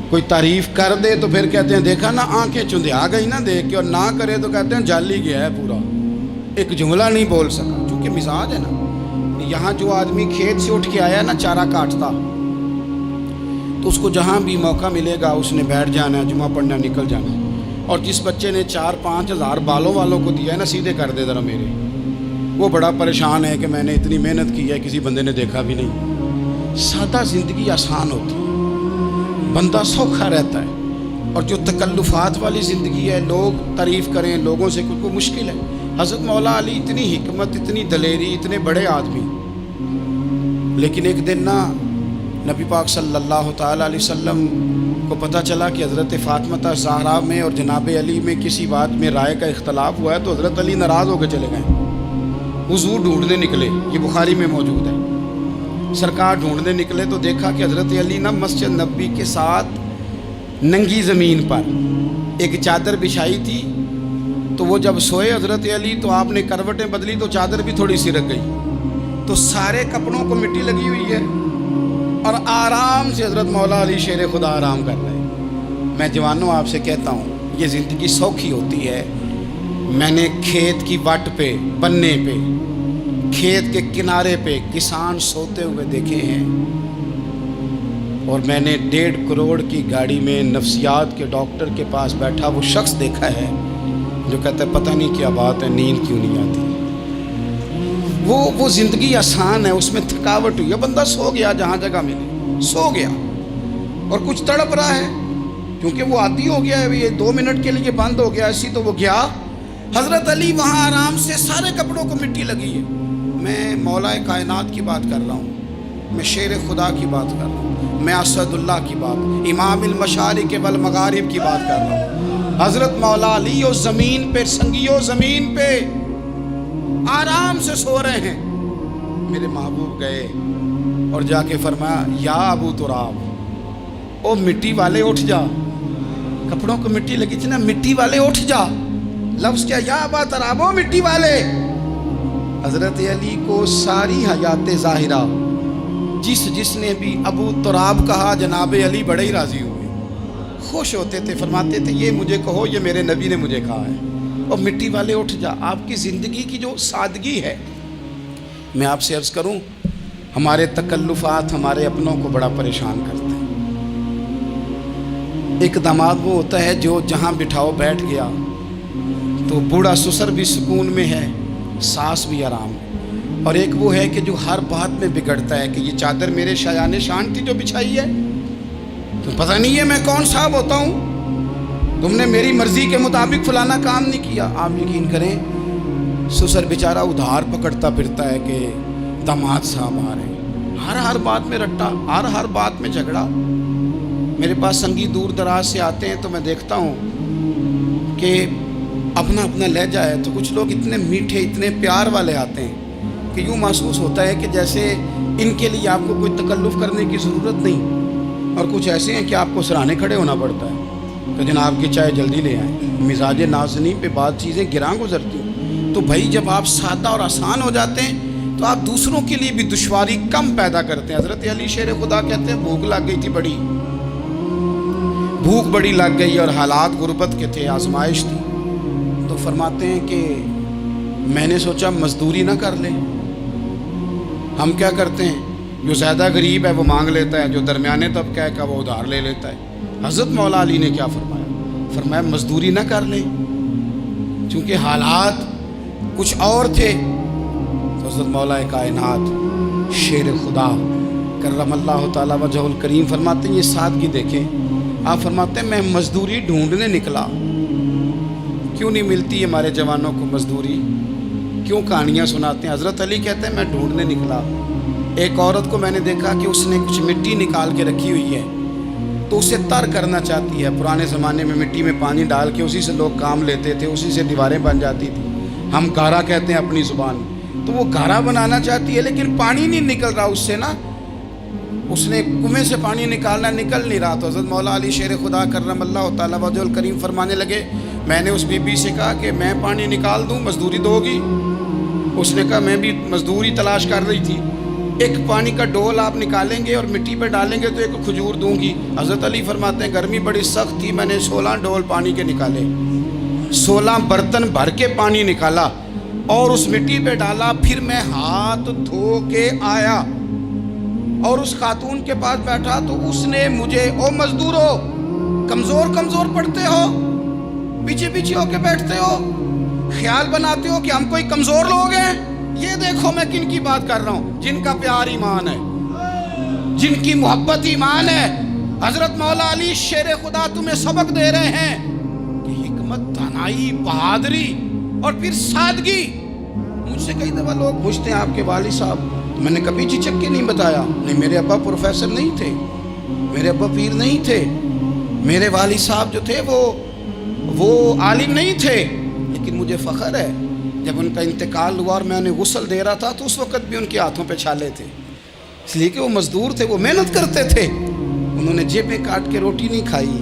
کوئی تعریف کر دے تو پھر کہتے ہیں دیکھا نا آنکھیں چندیا گئی نا دیکھ کے، اور نہ کرے تو کہتے ہیں جل ہی گیا ہے پورا، ایک جملہ نہیں بول سکا، چونکہ مزاج ہے نا۔ یہاں جو آدمی کھیت سے اٹھ کے آیا نا چارہ کاٹتا، تو اس کو جہاں بھی موقع ملے گا اس نے بیٹھ جانا ہے، جمعہ پڑھنا نکل جانا ہے۔ اور جس بچے نے 4-5 ہزار بالوں والوں کو دیا ہے نا سیدھے کر دے ذرا میرے، وہ بڑا پریشان ہے کہ میں نے اتنی محنت کی ہے کسی بندے نے دیکھا بھی نہیں۔ سادہ زندگی آسان ہوتی ہے، بندہ سوکھا رہتا ہے، اور جو تکلفات والی زندگی ہے، لوگ تعریف کریں، لوگوں سے کچھ کو مشکل ہے۔ حضرت مولا علی اتنی حکمت، اتنی دلیری، اتنے بڑے آدمی، لیکن ایک دن نا نبی پاک صلی اللہ تعالیٰ علیہ وسلم کو پتہ چلا کہ حضرت فاطمہ زہرا میں اور جناب علی میں کسی بات میں رائے کا اختلاف ہوا ہے، تو حضرت علی ناراض ہو کے چلے گئے۔ حضور ڈھونڈنے نکلے، یہ بخاری میں موجود ہے، سرکار ڈھونڈنے نکلے تو دیکھا کہ حضرت علی نا مسجد نبوی کے ساتھ ننگی زمین پر ایک چادر بچھائی تھی، تو وہ جب سوئے حضرت علی تو آپ نے کروٹیں بدلی تو چادر بھی تھوڑی سی رک گئی، تو سارے کپڑوں کو مٹی لگی ہوئی ہے، اور آرام سے حضرت مولا علی شیر خدا آرام کر رہے ہیں۔ میں جوانوں آپ سے کہتا ہوں یہ زندگی سوکھی ہوتی ہے۔ میں نے کھیت کی وٹ پہ، بننے پہ، کھیت کے کنارے پہ کسان سوتے ہوئے دیکھے ہیں، اور میں نے 1.5 کروڑ کی گاڑی میں نفسیات کے ڈاکٹر کے پاس بیٹھا وہ شخص دیکھا ہے جو کہتا ہے پتہ نہیں کیا بات ہے، نیند کیوں نہیں آتی۔ وہ زندگی آسان ہے، اس میں تھکاوٹ ہوئی ہے، بندہ سو گیا جہاں جگہ ملے، سو گیا، اور کچھ تڑپ رہا ہے کیونکہ وہ عادی ہو گیا ہے، یہ 2 منٹ کے لیے بند ہو گیا ایسی، تو وہ گیا۔ حضرت علی وہاں آرام سے، سارے کپڑوں کو مٹی لگی ہے۔ میں مولا کائنات کی بات کر رہا ہوں، میں شیر خدا کی بات کر رہا ہوں، میں اسد اللہ کی بات، امام المشارق والمغارب کی بات کر رہا ہوں۔ حضرت مولا علی اور زمین پہ، سنگیو زمین پہ آرام سے سو رہے ہیں۔ میرے محبوب گئے اور جا کے فرمایا یا ابو تراب، او مٹی والے اٹھ جا، کپڑوں کو مٹی لگی تھی نا، مٹی والے اٹھ جا۔ لفظ کیا، یا ابا تراب، او مٹی والے۔ حضرت علی کو ساری حیات ظاہرہ جس نے بھی ابو تراب کہا جناب علی بڑے ہی راضی ہوئے، خوش ہوتے تھے، فرماتے تھے یہ مجھے کہو، یہ میرے نبی نے مجھے کہا ہے۔ اور مٹی والے اٹھ جا، آپ کی زندگی کی جو سادگی ہے۔ میں آپ سے عرض کروں، ہمارے تکلفات ہمارے اپنوں کو بڑا پریشان کرتے ہیں۔ ایک داماد وہ ہوتا ہے جو جہاں بٹھاؤ بیٹھ گیا، تو بوڑھا سسر بھی سکون میں ہے، ساس بھی آرام ہے، اور ایک وہ ہے کہ جو ہر بات میں بگڑتا ہے کہ یہ چادر میرے شایان شان تھی جو بچھائی ہے، تو پتہ نہیں ہے میں کون صاحب ہوتا ہوں، تم نے میری مرضی کے مطابق فلانا کام نہیں کیا. آپ یقین کریں سسر بیچارہ ادھار پکڑتا پھرتا ہے کہ داماد صاحب آ رہے ہیں. ہر بات میں رٹا, ہر بات میں جھگڑا. میرے پاس سنگی دور دراز سے آتے ہیں تو میں دیکھتا ہوں کہ اپنا اپنا لہجہ ہے. تو کچھ لوگ اتنے میٹھے اتنے پیار والے آتے ہیں کہ یوں محسوس ہوتا ہے کہ جیسے ان کے لیے آپ کو کوئی تکلف کرنے کی ضرورت نہیں. اور کچھ ایسے ہیں کہ آپ کو سراہنے کھڑے ہونا پڑتا ہے کہ جناب کی چائے جلدی لے آئیں. مزاج نازنی پہ بعض چیزیں گراں گزرتی ہیں. تو بھائی جب آپ سادہ اور آسان ہو جاتے ہیں تو آپ دوسروں کے لیے بھی دشواری کم پیدا کرتے ہیں. حضرت علی شیر خدا کہتے ہیں بھوک لگ گئی تھی, بھوک بڑی لگ گئی اور حالات غربت کے تھے, آزمائش تھی. تو فرماتے ہیں کہ میں نے سوچا مزدوری نہ کر لیں. ہم کیا کرتے ہیں, جو زیادہ غریب ہے وہ مانگ لیتا ہے, جو درمیانے طبقہ ہے کا وہ ادھار لے لیتا ہے. حضرت مولا علی نے کیا فرمایا مزدوری نہ کر لیں چونکہ حالات کچھ اور تھے. تو حضرت مولا کائنات شیر خدا کرم اللہ تعالی وجہ الکریم فرماتے ہیں, یہ سادگی دیکھیں. آپ فرماتے ہیں میں مزدوری ڈھونڈنے نکلا. کیوں نہیں ملتی ہمارے جوانوں کو مزدوری, کیوں کہانیاں سناتے ہیں. حضرت علی کہتے ہیں میں ڈھونڈنے نکلا. ایک عورت کو میں نے دیکھا کہ اس نے کچھ مٹی نکال کے رکھی ہوئی ہے تو اسے تر کرنا چاہتی ہے. پرانے زمانے میں مٹی میں پانی ڈال کے اسی سے لوگ کام لیتے تھے, اسی سے دیواریں بن جاتی تھی. ہم گارا کہتے ہیں اپنی زبان میں. تو وہ گارا بنانا چاہتی ہے لیکن پانی نہیں نکل رہا اس سے نا. اس نے کنویں سے پانی نکالنا, نکل نہیں رہا. تو حضرت مولا علی شیر خدا کرم اللہ تعالی وجہ الکریم فرمانے لگے میں نے اس بی بی سے کہا کہ میں پانی نکال دوں, مزدوری دو گی؟ اس نے کہا میں بھی مزدوری تلاش کر رہی تھی. ایک پانی کا ڈول آپ نکالیں گے اور مٹی پہ ڈالیں گے تو ایک کھجور دوں گی. حضرت علی فرماتے ہیں گرمی بڑی سخت تھی, میں نے 16 ڈول پانی کے نکالے, 16 برتن بھر کے پانی نکالا اور اس مٹی پہ ڈالا. پھر میں ہاتھ دھو کے آیا اور اس خاتون کے پاس بیٹھا تو اس نے مجھے او مزدورو کمزور پڑتے ہو, پیچھے پیچھے ہو کے بیٹھتے ہو, خیال بناتے ہو کہ ہم کوئی کمزور لوگ ہیں. یہ دیکھو میں کن کی بات کر رہا ہوں, جن کا پیار ایمان ہے, جن کی محبت ایمان ہے. حضرت مولا علی شیر خدا تمہیں سبق دے رہے ہیں کہ حکمت, دانائی, بہادری اور پھر سادگی. مجھ سے کئی دفعہ لوگ پوچھتے ہیں آپ کے والد صاحب, میں نے کبھی جھجک کے نہیں بتایا. نہیں, میرے ابا پروفیسر نہیں تھے, میرے ابا پیر نہیں تھے, میرے والد صاحب جو تھے وہ عالم نہیں تھے. لیکن مجھے فخر ہے جب ان کا انتقال ہوا اور میں انہیں غسل دے رہا تھا تو اس وقت بھی ان کے ہاتھوں پہ چھالے تھے, اس لیے کہ وہ مزدور تھے, وہ محنت کرتے تھے. انہوں نے جیبیں کاٹ کے روٹی نہیں کھائی,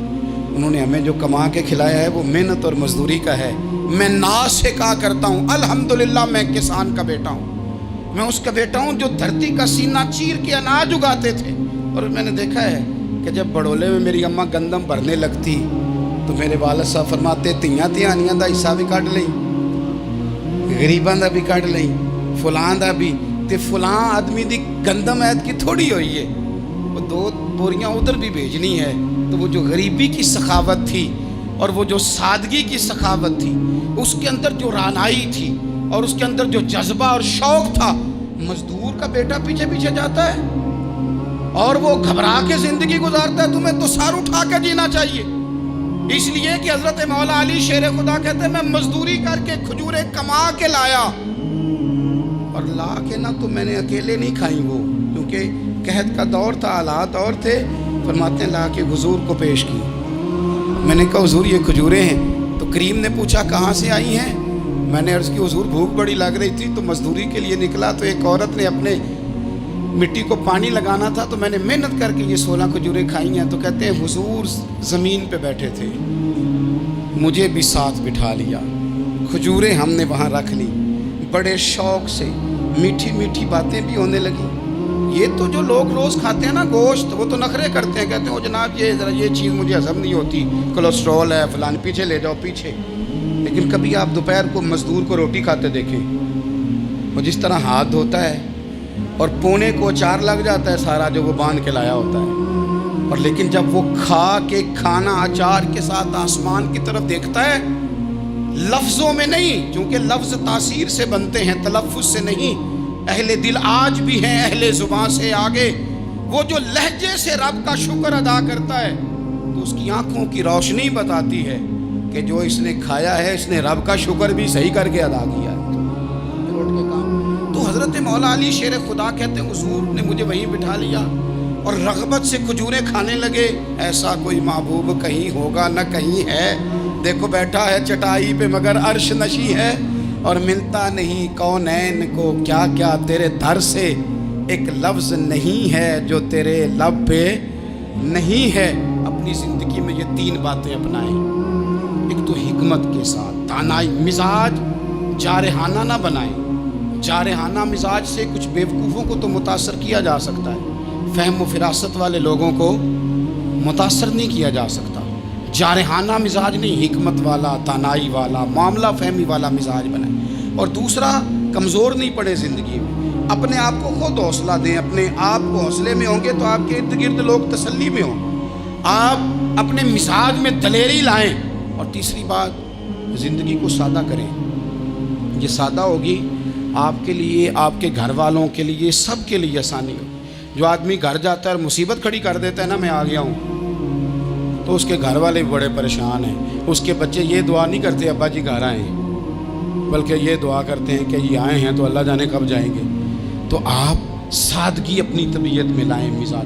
انہوں نے ہمیں جو کما کے کھلایا ہے وہ محنت اور مزدوری کا ہے. میں ناز سے کہا کرتا ہوں الحمدللہ میں کسان کا بیٹا ہوں, میں اس کا بیٹا ہوں جو دھرتی کا سینہ چیر کے اناج اگاتے تھے. اور میں نے دیکھا ہے کہ جب بڑولے میں میری اماں گندم بھرنے لگتی تو میرے والد صاحب فرماتے تیاں دا حصہ بھی کٹ لیں, غریباں دا بھی کٹ لیں, فلاں دا بھی. تے فلاں آدمی دی گندم عید کی تھوڑی ہوئی ہے, وہ 2 بوریاں ادھر بھی بھیجنی ہے. تو وہ جو غریبی کی سخاوت تھی اور وہ جو سادگی کی سخاوت تھی, اس کے اندر جو رانائی تھی اور اس کے اندر جو جذبہ اور شوق تھا, مزدور کا بیٹا پیچھے پیچھے جاتا ہے اور وہ گھبرا کے زندگی گزارتا ہے. تمہیں تو سار اٹھا کے جینا چاہیے. اس لیے کہ حضرت مولا علی شیر خدا کہتے ہیں میں مزدوری کر کے کھجوریں کما کے لایا, اور لا کے نہ تو میں نے اکیلے نہیں کھائیں وہ, کیونکہ قحط کا دور تھا, حالات اور تھے. فرماتے ہیں لا کے حضور کو پیش کی. میں نے کہا حضور یہ کھجوریں ہیں. تو کریم نے پوچھا کہاں سے آئی ہیں؟ میں نے عرض کی حضور بھوک بڑی لگ رہی تھی تو مزدوری کے لیے نکلا, تو ایک عورت نے اپنے مٹی کو پانی لگانا تھا تو میں نے محنت کر کے یہ 16 کھجوریں کھائی ہیں. تو کہتے ہیں حضور زمین پہ بیٹھے تھے, مجھے بھی ساتھ بٹھا لیا, کھجوریں ہم نے وہاں رکھ لی, بڑے شوق سے میٹھی میٹھی باتیں بھی ہونے لگی. یہ تو جو لوگ روز کھاتے ہیں نا گوشت, وہ تو نخرے کرتے ہیں, کہتے ہیں جناب یہ ذرا یہ چیز مجھے ہضم نہیں ہوتی, کولیسٹرول ہے فلان, پیچھے لے جاؤ پیچھے. لیکن کبھی آپ دوپہر کو مزدور کو روٹی کھاتے دیکھیں, وہ جس طرح ہاتھ دھوتا ہے اور پونے کو اچار لگ جاتا ہے سارا جو وہ باندھ کے لایا ہوتا ہے, اور لیکن جب وہ کھا کے کھانا اچار کے ساتھ آسمان کی طرف دیکھتا ہے, لفظوں میں نہیں, کیونکہ لفظ تاثیر سے بنتے ہیں تلفظ سے نہیں. اہل دل آج بھی ہیں اہل زبان سے آگے. وہ جو لہجے سے رب کا شکر ادا کرتا ہے تو اس کی آنکھوں کی روشنی بتاتی ہے کہ جو اس نے کھایا ہے اس نے رب کا شکر بھی صحیح کر کے ادا کیا ہے، پھر اٹھ کے کام۔ تو حضرت مولا علی شیر خدا کہتے ہیں حضور نے مجھے وہیں بٹھا لیا اور رغبت سے کھجوریں کھانے لگے۔ ایسا کوئی محبوب کہیں ہوگا نہ کہیں ہے، دیکھو بیٹھا ہے چٹائی پہ مگر عرش نشی ہے، اور ملتا نہیں کونین کو کیا کیا تیرے در سے ایک لفظ نہیں ہے جو تیرے لب پہ نہیں ہے۔ اپنی زندگی میں یہ 3 باتیں اپنائیں، ایک تو حکمت کے ساتھ دانائی، مزاج جارحانہ نہ بنائیں۔ جارحانہ مزاج سے کچھ بیوقوفوں کو تو متاثر کیا جا سکتا ہے، فہم و فراست والے لوگوں کو متاثر نہیں کیا جا سکتا۔ جارحانہ مزاج نہیں، حکمت والا، دانائی والا، معاملہ فہمی والا مزاج بنائیں۔ اور دوسرا، کمزور نہیں پڑے زندگی میں، اپنے آپ کو خود حوصلہ دیں۔ اپنے آپ کو حوصلے میں ہوں گے تو آپ کے ارد گرد لوگ تسلی میں ہوں۔ آپ اپنے مزاج میں دلیری لائیں۔ اور تیسری بات، زندگی کو سادہ کریں۔ یہ سادہ ہوگی آپ کے لیے، آپ کے گھر والوں کے لیے، سب کے لیے آسانی ہو۔ جو آدمی گھر جاتا ہے اور مصیبت کھڑی کر دیتا ہے نا، میں آ گیا ہوں، تو اس کے گھر والے بھی بڑے پریشان ہیں۔ اس کے بچے یہ دعا نہیں کرتے ابا جی گھر آئیں، بلکہ یہ دعا کرتے ہیں کہ یہ آئے ہیں تو اللہ جانے کب جائیں گے۔ تو آپ سادگی اپنی طبیعت میں لائیں، مزاج